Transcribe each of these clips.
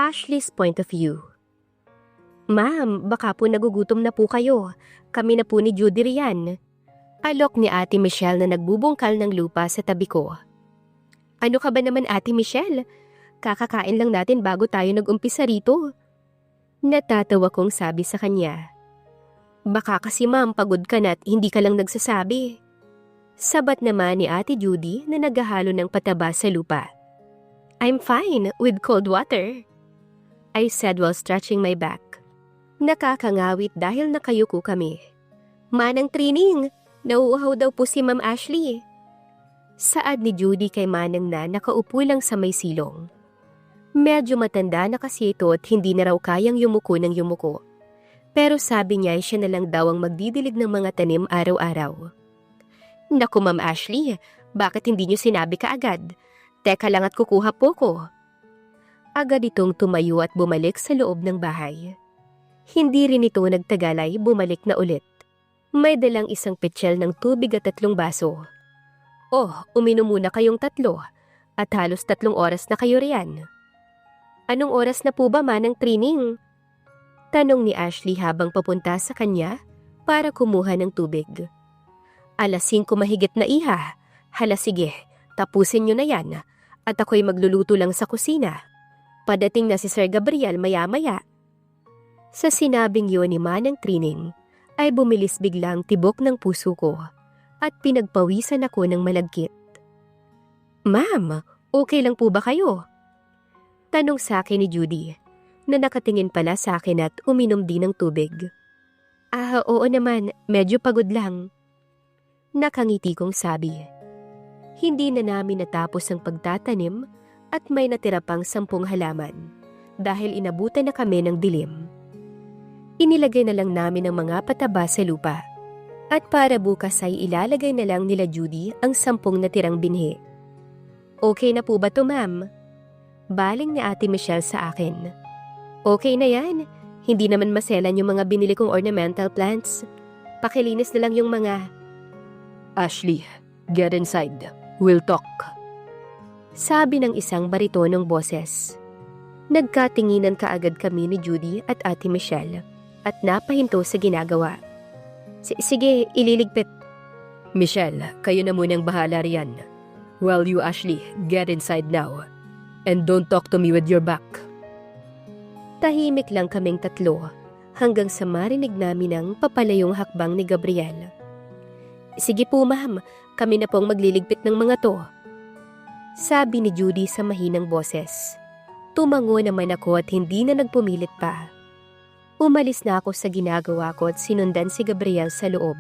Ashley's point of view. Ma'am, baka po nagugutom na po kayo. Kami na po ni Judy riyan. Alok ni Ate Michelle na nagbubungkal ng lupa sa tabi ko. Ano ka ba naman Ate Michelle? Kakakain lang natin bago tayo nag-umpisa rito. Natatawa kong sabi sa kanya. Baka kasi ma'am pagod ka na at hindi ka lang nagsasabi. Sabat naman ni Ate Judy na naghahalo ng pataba sa lupa. I'm fine with cold water, I said while stretching my back. Nakakangawit dahil nakayuko kami. Manang Trining, nauuhaw daw po si Ma'am Ashley. Saad ni Judy kay Manang na nakaupo lang sa may silong. Medyo matanda na kasi ito at hindi na raw kayang yumuko ng yumuko. Pero sabi niya ay siya na lang daw ang magdidilig ng mga tanim araw-araw. Naku Ma'am Ashley, bakit hindi niyo sinabi kaagad? Teka lang at kukuha po ko. Agad itong tumayo at bumalik sa loob ng bahay. Hindi rin ito nagtagalay, bumalik na ulit. May dalang isang petsyel ng tubig at 3 baso. Oh, uminom muna kayong 3 at halos 3 oras na kayo riyan. Anong oras na po ba Manang Trining? Tanong ni Ashley habang papunta sa kanya para kumuha ng tubig. 5:00 mahigit na iha. Hala sige, tapusin nyo na yan at ako'y magluluto lang sa kusina. Padating na si Sir Gabriel maya-maya. Sa sinabing yun ni Manang Trining, ay bumilis biglang tibok ng puso ko at pinagpawisan ako ng malagkit. Ma'am, okay lang po ba kayo? Tanong sa akin ni Judy, na nakatingin pala sa akin at uminom din ng tubig. Oo naman, medyo pagod lang. Nakangiti kong sabi. Hindi na namin natapos ang pagtatanim at may natira pang 10 halaman dahil inabutan na kami ng dilim. Inilagay na lang namin ang mga pataba sa lupa at para bukas ay ilalagay na lang nila Judy ang 10 natirang binhi. Okay na po ba to ma'am? Baling ni Ate Michelle sa akin. Okay na yan. Hindi naman maselan yung mga binili kong ornamental plants. Pakilinis na lang yung mga... Ashley, get inside. We'll talk. Sabi ng isang baritonong boses. Nagkatinginan kaagad kami ni Judy at Ate Michelle at napahinto sa ginagawa. Sige, ililigpit. Michelle, kayo na munang bahala riyan. Well, you Ashley, get inside now. And don't talk to me with your back. Tahimik lang kaming 3 hanggang sa marinig namin ang papalayong hakbang ni Gabriel. Sige po ma'am, kami na pong magliligpit ng mga to. Sabi ni Judy sa mahinang boses. Tumango naman ako at hindi na nagpumilit pa. Umalis na ako sa ginagawa ko at sinundan si Gabriel sa loob.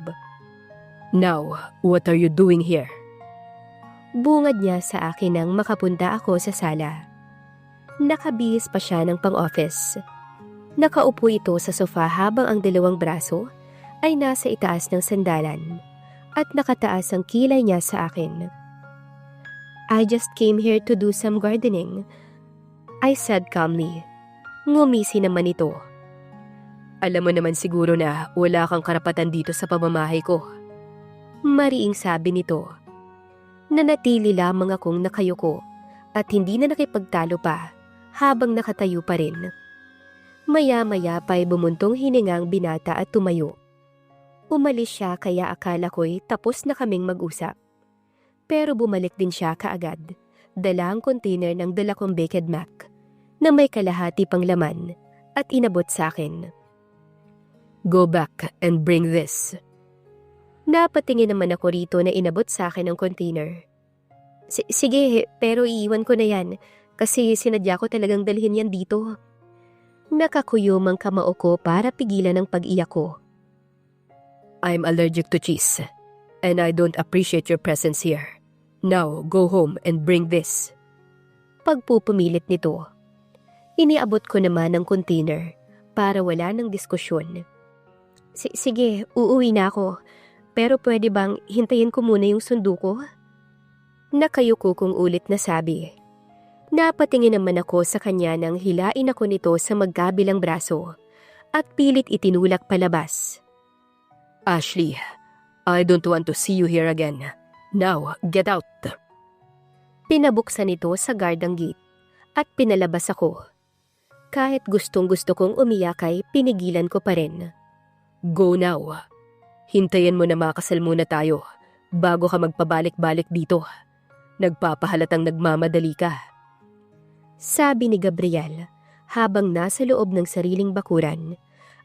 Now, what are you doing here? Bungad niya sa akin nang makapunta ako sa sala. Nakabihis pa siya ng pang-office. Nakaupo ito sa sofa habang ang 2 braso ay nasa itaas ng sandalan at nakataas ang kilay niya sa akin. I just came here to do some gardening, I said calmly. Ngumisi naman ito. Alam mo naman siguro na wala kang karapatan dito sa pamamahay ko. Mariing sabi nito. Nanatili lamang akong nakayuko at hindi na nakipagtalo pa habang nakatayo pa rin. Maya-maya pa'y bumuntong hiningang binata at tumayo. Umalis siya kaya akala ko'y tapos na kaming mag-usap. Pero bumalik din siya kaagad, dala ang container ng dala kong baked mac na may kalahati pang laman at inabot sa akin. Go back and bring this. Napatingin naman ako rito na inabot sa akin ang container. Sige, pero iiwan ko na yan kasi sinadya ko talagang dalhin yan dito. Nakakuyom ang kamao ko para pigilan ang pag-iyak ko. I'm allergic to cheese and I don't appreciate your presence here. Now, go home and bring this. Pagpupumilit nito. Iniabot ko naman ang container para wala ng diskusyon. Sige, uuwi na ako. Pero pwede bang hintayin ko muna yung sundo ko? Nakayuko kong ulit na sabi. Napatingin naman ako sa kanya nang hilain ako nito sa magkabilang braso at pilit itinulak palabas. Ashley, I don't want to see you here again. Now, get out. Pinabuksan ito sa gardang gate at pinalabas ako. Kahit gustong-gusto kong umiyak ay pinigilan ko pa rin. Go now. Hintayin mo na makasal muna tayo bago ka magpabalik-balik dito. Nagpapahalatang nagmamadali ka. Sabi ni Gabriel habang nasa loob ng sariling bakuran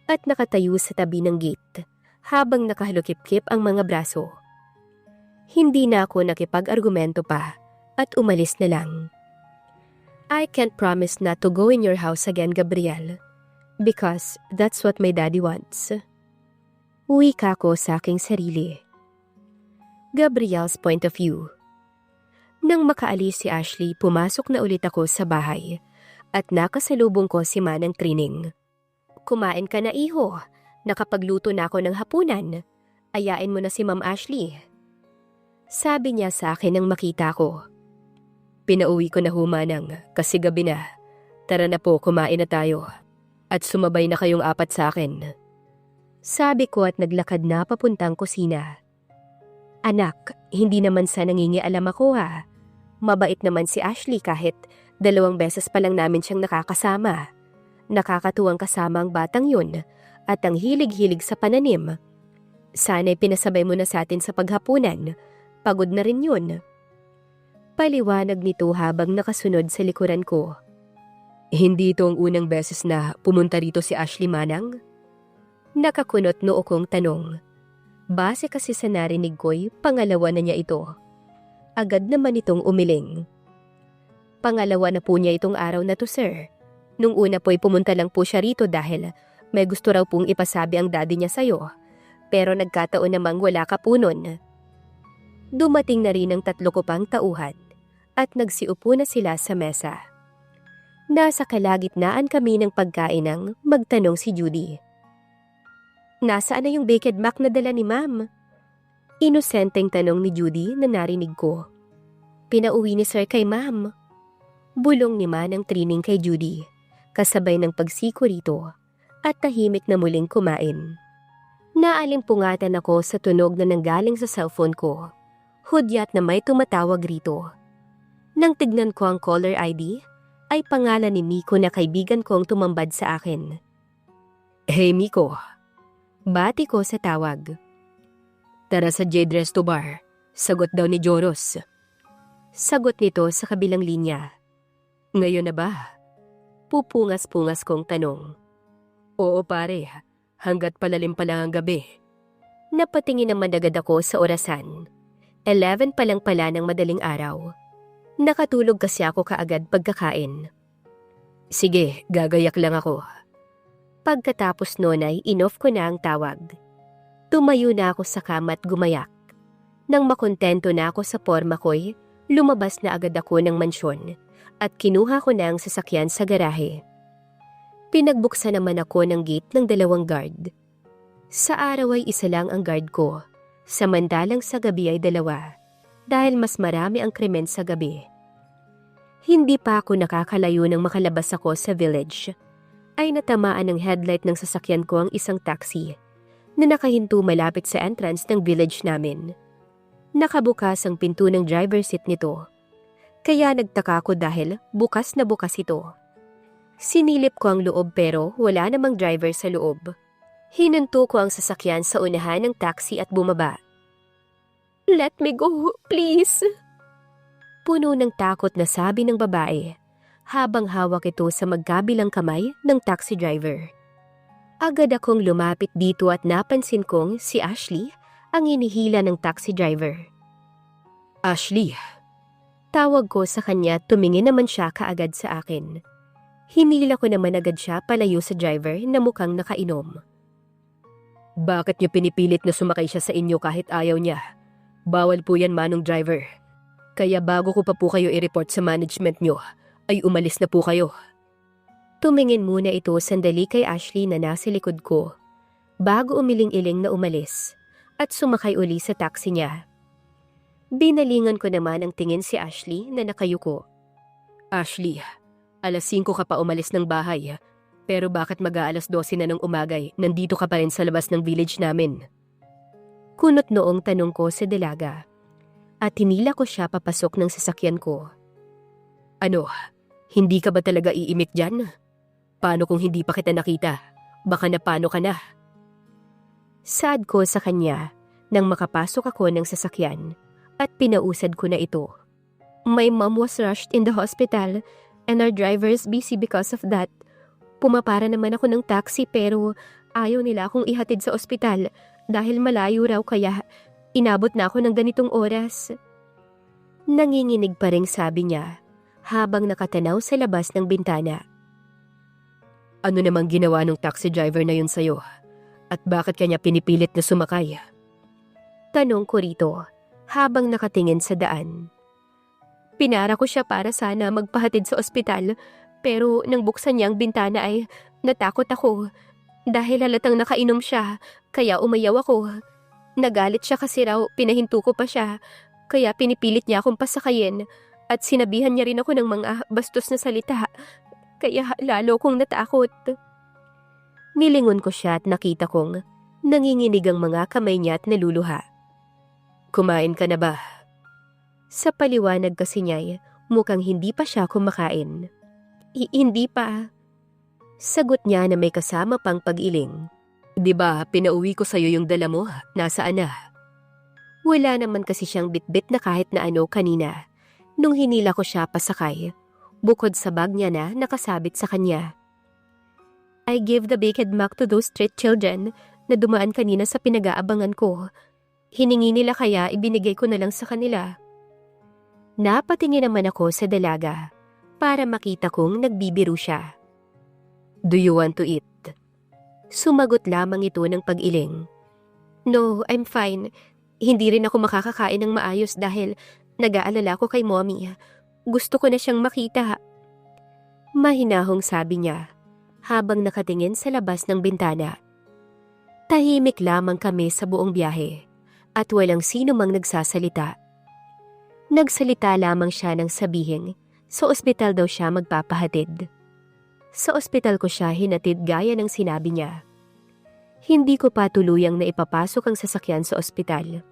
at nakatayo sa tabi ng gate habang nakahalukip-kip ang mga braso. Hindi na ako nakipag-argumento pa at umalis na lang. I can't promise not to go in your house again, Gabriel, because that's what my daddy wants. Uwi ka ko sa aking sarili. Gabriel's point of view. Nang makaalis si Ashley, pumasok na ulit ako sa bahay at nakasalubong ko si Manang Trining. Kumain ka na, iho. Nakapagluto na ako ng hapunan. Ayain mo na si Ma'am Ashley. Sabi niya sa akin nang makita ko. Pinauwi ko na Manang kasi gabi na. Tara na po, kumain na tayo. At sumabay na kayong 4 sa akin. Sabi ko at naglakad na papuntang kusina. Anak, hindi naman sa nangingialam ako ha. Mabait naman si Ashley kahit 2 beses pa lang namin siyang nakakasama. Nakakatuwang kasama ang batang yun at ang hilig-hilig sa pananim. Sana'y pinasabay mo na sa atin sa paghapunan. Pagod na rin yun. Paliwanag nito habang nakasunod sa likuran ko. Hindi ito ang unang beses na pumunta rito si Ashley, Manang? Nakakunot noo kong tanong. Base kasi sa narinig ko'y pangalawa na niya ito. Agad naman itong umiling. Pangalawa na po niya itong araw na to, sir. Nung una po'y pumunta lang po siya rito dahil may gusto raw pong ipasabi ang daddy niya sa'yo. Pero nagkataon namang wala ka po nun. Dumating na rin ang 3 ko pang tauhan at nagsiupo na sila sa mesa. Nasa kalagitnaan kami ng pagkain nang magtanong si Judy. Nasaan na yung baked mac na dala ni ma'am? Inosenteng tanong ni Judy na narinig ko. Pinauwi ni sir kay ma'am. Bulong ni Manang Trining kay Judy, kasabay ng pagsiko rito at tahimik na muling kumain. Naalimpungatan ako sa tunog na nanggaling sa cellphone ko. Hudyat na may tumatawag rito. Nang tignan ko ang caller ID, ay pangalan ni Miko na kaibigan kong tumambad sa akin. Hey Miko. Bati ko sa tawag. Tara sa Jade Resto Bar. Sagot daw ni Joros. Sagot nito sa kabilang linya. Ngayon na ba? Pupungas-pungas kong tanong. Oo pare, hanggat palalim pa lang ang gabi. Napatingin naman agad ako sa orasan. 11 pa lang pala ng madaling araw. Nakatulog kasi ako kaagad pagkakain. Sige, gagayak lang ako. Pagkatapos noon ay inoff ko na ang tawag. Tumayo na ako sa kama at gumayak. Nang makontento na ako sa porma ko'y, lumabas na agad ako ng mansyon at kinuha ko na ang sasakyan sa garahe. Pinagbuksan naman ako ng gate ng 2 guard. Sa araw ay 1 lang ang guard ko, samantalang sa gabi ay 2. Dahil mas marami ang krimen sa gabi. Hindi pa ako nakakalayo nang makalabas ako sa village, ay natamaan ng headlight ng sasakyan ko ang isang taxi na nakahinto malapit sa entrance ng village namin. Nakabukas ang pinto ng driver seat nito, kaya nagtaka ko dahil bukas na bukas ito. Sinilip ko ang loob pero wala namang driver sa loob. Hinunto ko ang sasakyan sa unahan ng taxi at bumaba. Let me go, please. Puno ng takot na sabi ng babae, habang hawak ito sa magkabilang kamay ng taxi driver. Agad akong lumapit dito at napansin kong si Ashley ang hinihila ng taxi driver. Ashley. Tawag ko sa kanya, tumingin naman siya kaagad sa akin. Hinila ko naman agad siya palayo sa driver na mukhang nakainom. Bakit niyo pinipilit na sumakay siya sa inyo kahit ayaw niya? Bawal po yan, manong driver. Kaya bago ko pa po kayo i-report sa management nyo, ay umalis na po kayo. Tumingin muna ito sandali kay Ashley na nasa likod ko, bago umiling-iling na umalis at sumakay uli sa taxi niya. Binalingan ko naman ang tingin si Ashley na nakayuko. Ashley, 5:00 ka pa umalis ng bahay, pero bakit mag-12 na ng umagay, nandito ka pa rin sa labas ng village namin? Kunot noong tanong ko sa dalaga at hinila ko siya papasok ng sasakyan ko. Ano, hindi ka ba talaga iimik dyan? Paano kung hindi pa kita nakita? Baka napano ka na. Sad ko sa kanya nang makapasok ako ng sasakyan at pinausad ko na ito. My mom was rushed in the hospital and our driver is busy because of that. Pumapara naman ako ng taxi pero ayaw nila akong ihatid sa ospital dahil malayo raw kaya inabot na ako ng ganitong oras. Nanginginig pa ring sabi niya habang nakatanaw sa labas ng bintana. Ano namang ginawa ng taxi driver na yun sa'yo? At bakit kanya pinipilit na sumakay? Tanong ko rito habang nakatingin sa daan. Pinara ko siya para sana magpahatid sa ospital pero nang buksan niya ang bintana ay natakot ako dahil halatang nakainom siya kaya umayaw ako. Nagalit siya kasi raw pinahinto ko pa siya kaya pinipilit niya akong pasakayin at sinabihan niya rin ako ng mga bastos na salita kaya lalo kong natakot. Nilingon ko siya at nakita kong nanginginig ang mga kamay niya at naluluha. Kumain ka na ba? Sa paliwanag kasi niya, mukhang hindi pa siya kumakain. Hindi pa. Sagot niya na may kasama pang pag-iling. Di ba pinauwi ko sa'yo yung dala mo? Nasaan na? Wala naman kasi siyang bitbit na kahit na ano kanina. Nung hinila ko siya pasakay, bukod sa bag niya na nakasabit sa kanya. I gave the baked mac to those street children na dumaan kanina sa pinag-aabangan ko. Hiningi nila kaya ibinigay ko na lang sa kanila. Napatingin naman ako sa dalaga para makita kong nagbibiro siya. Do you want to eat? Sumagot lamang ito ng pag-iling. No, I'm fine. Hindi rin ako makakakain ng maayos dahil nag-aalala ko kay mommy. Gusto ko na siyang makita. Mahinahong sabi niya habang nakatingin sa labas ng bintana. Tahimik lamang kami sa buong biyahe at walang sino mang nagsasalita. Nagsalita lamang siya nang sabihin sa ospital daw siya magpapahatid. Sa ospital ko siya hinatid gaya ng sinabi niya. Hindi ko pa tuluyang naipapasok ang sasakyan sa ospital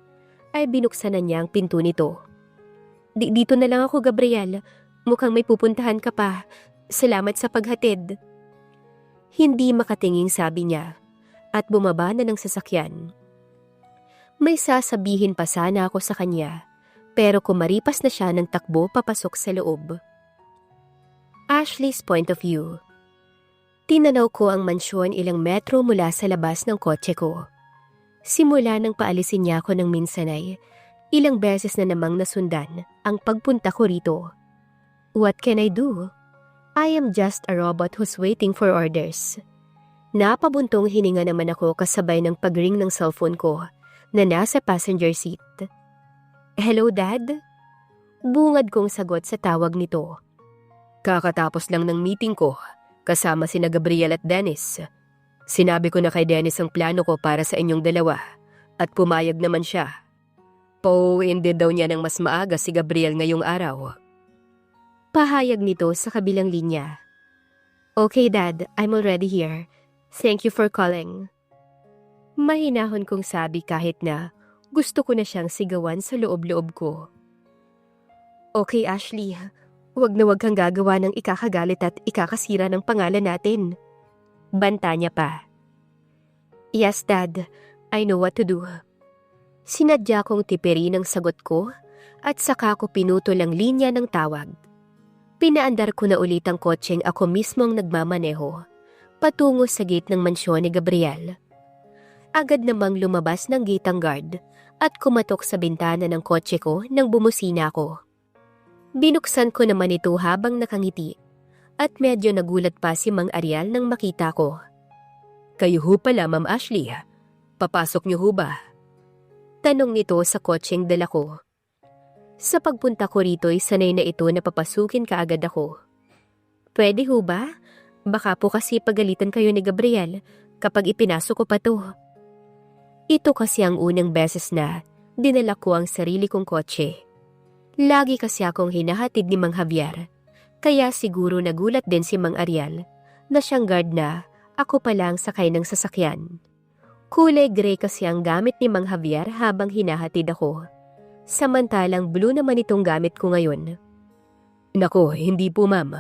ay binuksan na niya ang pinto nito. Dito na lang ako, Gabriel. Mukhang may pupuntahan ka pa. Salamat sa paghatid. Hindi makatinging sabi niya at bumaba na ng sasakyan. May sasabihin pa sana ako sa kanya pero kumaripas na siya ng takbo papasok sa loob. Ashley's point of view. Tinanaw ko ang mansyon ilang metro mula sa labas ng kotse ko. Simula nang paalisin niya ako ng minsan ay ilang beses na namang nasundan ang pagpunta ko rito. What can I do? I am just a robot who's waiting for orders. Napabuntong hininga naman ako kasabay ng pag-ring ng cellphone ko na nasa passenger seat. Hello, Dad? Bungad kong sagot sa tawag nito. Kakatapos lang ng meeting ko, kasama sina Gabriel at Dennis. Sinabi ko na kay Dennis ang plano ko para sa inyong dalawa at pumayag naman siya. Pauwiin daw niya ng mas maaga si Gabriel ngayong araw. Pahayag nito sa kabilang linya. Okay, Dad, I'm already here. Thank you for calling. Mahinahon kong sabi kahit na gusto ko na siyang sigawan sa loob-loob ko. Okay, Ashley. Wag na wag kang gagawa ng ikakagalit at ikakasira ng pangalan natin. Banta niya pa. Yes, Dad. I know what to do. Sinadya kong tipirin ang sagot ko at saka ko pinutol ang linya ng tawag. Pinaandar ko na ulit ang kotseng ako mismo ang nagmamaneho, patungo sa gate ng mansyon ni Gabriel. Agad namang lumabas ng gate ang guard at kumatok sa bintana ng kotse ko nang bumusina ako. Binuksan ko naman ito habang nakangiti at medyo nagulat pa si Mang Ariel nang makita ko. Kayo ho pala, Ma'am Ashley. Papasok niyo ho ba? Tanong nito sa kotseng dala ko. Sa pagpunta ko rito'y sanay na ito na papasukin kaagad ako. Pwede ho ba? Baka po kasi pagalitan kayo ni Gabriel kapag ipinasok ko pa to. Ito kasi ang unang beses na dinala ko ang sarili kong kotse. Lagi kasi akong hinahatid ni Mang Javier, kaya siguro nagulat din si Mang Ariel na siyang guard na ako pala ang sakay ng sasakyan. Kulay gray kasi ang gamit ni Mang Javier habang hinahatid ako. Samantalang blue naman itong gamit ko ngayon. Nako, hindi po, Ma'am.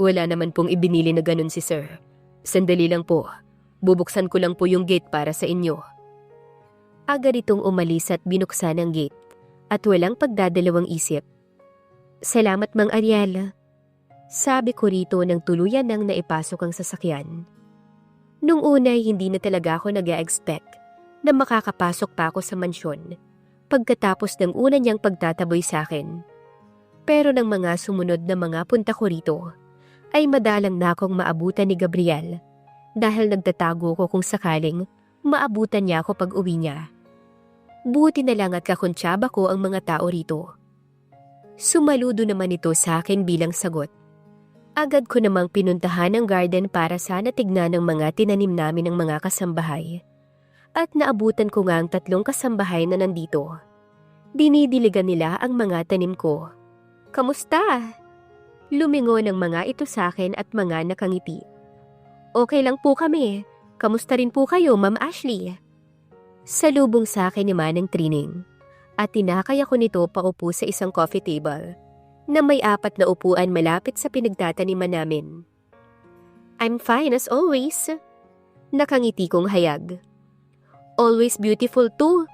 Wala naman pong ibinili na ganun si sir. Sandali lang po. Bubuksan ko lang po yung gate para sa inyo. Agad itong umalis at binuksan ang gate at walang pagdadalawang isip. Salamat Mang Ariel. Sabi ko rito nang tuluyan nang naipasok ang sasakyan. Nung unay hindi na talaga ako nag-expect na makakapasok pa ako sa mansyon pagkatapos ng una niyang pagtataboy sa akin. Pero ng mga sumunod na mga punta ko rito, ay madalang na akong maabutan ni Gabriel dahil nagtatago ko kung sakaling maabutan niya ako pag uwi niya. Buti na lang at kakuntsaba ko ang mga tao rito. Sumaludo naman ito sa akin bilang sagot. Agad ko namang pinuntahan ang garden para sana tignan ang mga tinanim namin ng mga kasambahay. At naabutan ko nga ang 3 kasambahay na nandito. Dinidiligan nila ang mga tanim ko. Kamusta? Lumingon ang mga ito sa akin at mga nakangiti. Okay lang po kami. Kamusta rin po kayo, Ma'am Ashley? Salubong sa akin ni Manang Trining at tinakay ako nito paupo sa isang coffee table na may 4 na upuan malapit sa pinagtataniman namin. I'm fine as always. Nakangiti kong hayag. Always beautiful too,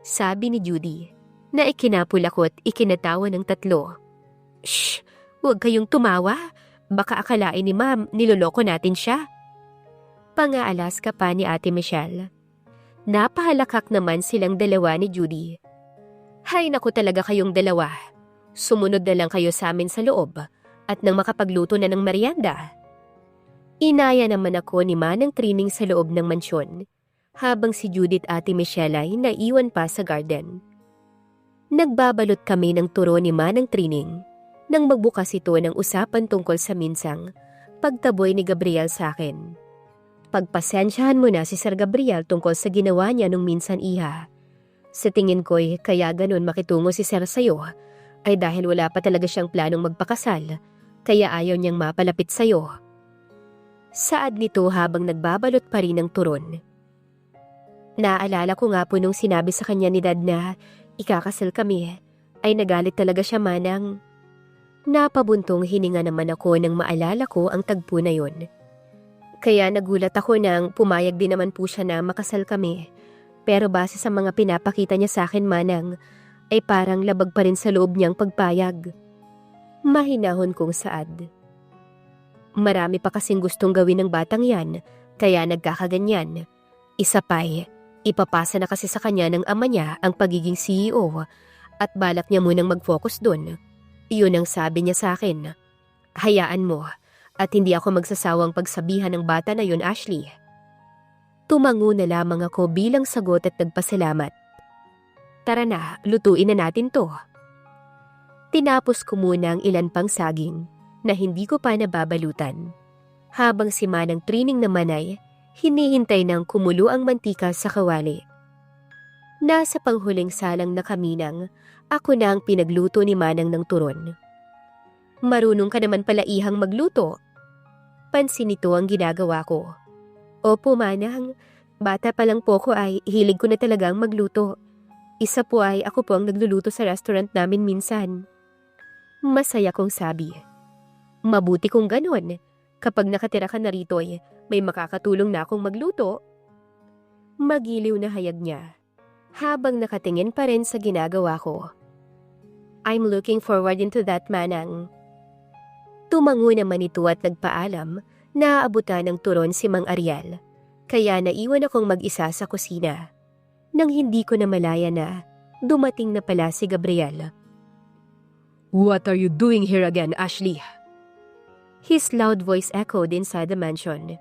sabi ni Judy na ikinapulakot ikinatawa ng 3. Shh! Huwag kayong tumawa. Baka akalain ni Ma'am niloloko natin siya. Pangaalas ka pa ni Ate Michelle. Napahalakak naman silang dalawa ni Judy. Hay naku talaga kayong dalawa. Sumunod na lang kayo sa amin sa loob at nang makapagluto na ng merienda. Inaya naman ako ni Manang Trining sa loob ng mansyon habang si Judith at Ate Michelle ay naiwan pa sa garden. Nagbabalot kami ng turo ni Manang Trining nang magbukas ito ng usapan tungkol sa minsang pagtaboy ni Gabriel sa akin. Pagpasensyahan mo na si Sir Gabriel tungkol sa ginawa niya nung minsan iha. Sa tingin ko'y kaya ganun makitungo si Sir sa'yo ay dahil wala pa talaga siyang planong magpakasal kaya ayaw niyang mapalapit sa'yo. Saad nito habang nagbabalot pa rin ng turon. Naalala ko nga po nung sinabi sa kanya ni Dad na ikakasal kami ay nagalit talaga siya Manang. Napabuntong hininga naman ako nang maalala ko ang tagpo na yon. Kaya nagulat ako nang pumayag din naman po siya na makasal kami. Pero base sa mga pinapakita niya sa akin Manang, ay parang labag pa rin sa loob niyang pagpayag. Mahinahon kong saad. Marami pa kasing gustong gawin ng batang yan, kaya nagkakaganyan. Isa pa'y, ipapasa na kasi sa kanya ng ama niya ang pagiging CEO at balak niya munang mag-focus dun. Iyon ang sabi niya sa akin. Hayaan mo at hindi ako magsasawang pagsabihan ng bata na yun, Ashley. Tumango na lamang ako bilang sagot at nagpasalamat. Tara na, lutuin na natin to. Tinapos ko muna ang ilan pang saging na hindi ko pa nababalutan. Habang si Manang Trining naman ay hinihintay ng kumulo ang mantika sa kawali. Nasa panghuling salang na kami nang ako na ang pinagluto ni Manang ng turon. Marunong ka naman pala ihang magluto. Pansin nito ang ginagawa ko. Opo Manang, bata pa lang po ko ay hilig ko na talagang magluto. Isa po ay ako po ang nagluluto sa restaurant namin minsan. Masaya kong sabi. Mabuti kung ganon. Kapag nakatira ka na rito ay may makakatulong na akong magluto. Magiliw na hayag niya habang nakatingin pa rin sa ginagawa ko. I'm looking forward into that Manang. Tumango naman ito at nagpaalam na aabutan ng turon si Mang Ariel. Kaya naiwan akong mag-isa sa kusina. Nang hindi ko na malaya na dumating na pala si Gabriel. What are you doing here again, Ashley? His loud voice echoed inside the mansion.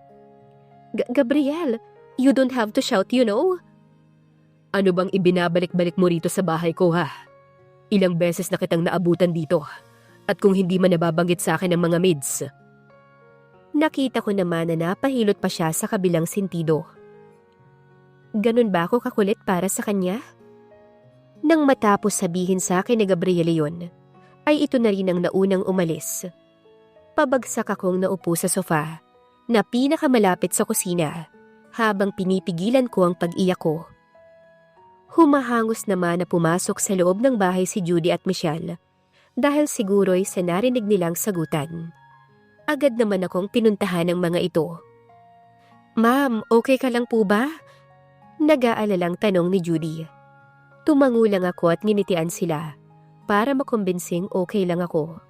Gabriel, you don't have to shout, you know? Ano bang ibinabalik-balik mo rito sa bahay ko, ha? Ilang beses na kitang naabutan dito. At kung hindi man nababanggit sa akin ng mga maids. Nakita ko naman na napahilot pa siya sa kabilang sentido. Ganun ba ako kakulit para sa kanya? Nang matapos sabihin sa akin ni Gabriel yon, ay ito na rin ang naunang umalis. Pabagsak akong naupo sa sofa na pinakamalapit sa kusina habang pinipigilan ko ang pag-iyak ko. Humahangos naman na pumasok sa loob ng bahay si Judy at Michelle dahil siguro'y sa narinig nilang sagutan. Agad naman akong pinuntahan ng mga ito. Ma'am, okay ka lang po ba? Nag-aalalang tanong ni Judy. Tumango lang ako at nginitian sila para makumbensing okay lang ako.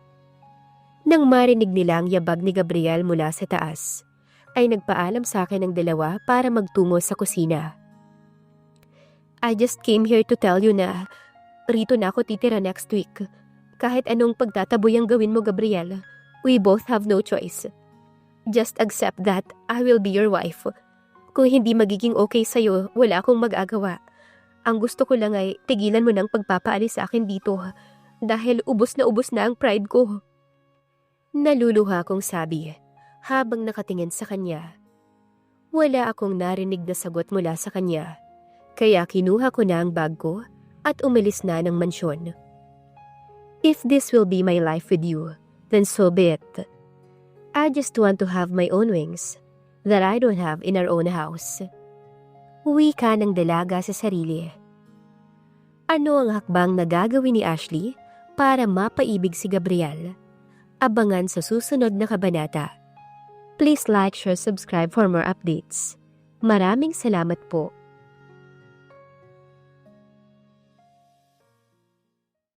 Nang marinig nila ang yabag ni Gabriel mula sa taas, ay nagpaalam sa akin ng dalawa para magtungo sa kusina. I just came here to tell you na rito na ako titira next week. Kahit anong pagtataboy ang gawin mo, Gabriel, we both have no choice. Just accept that I will be your wife. Kung hindi magiging okay sa'yo, wala akong magagawa. Ang gusto ko lang ay tigilan mo ng pagpapaalis sa akin dito dahil ubos na ang pride ko. Naluluha akong sabi habang nakatingin sa kanya. Wala akong narinig na sagot mula sa kanya, kaya kinuha ko na ang bag ko at umalis na ng mansyon. If this will be my life with you, then so be it. I just want to have my own wings that I don't have in our own house. Uwi ka ng dalaga sa sarili. Ano ang hakbang na gagawin ni Ashley para mapaibig si Gabriel? Abangan sa susunod na kabanata. Please like, share, subscribe for more updates. Maraming salamat po.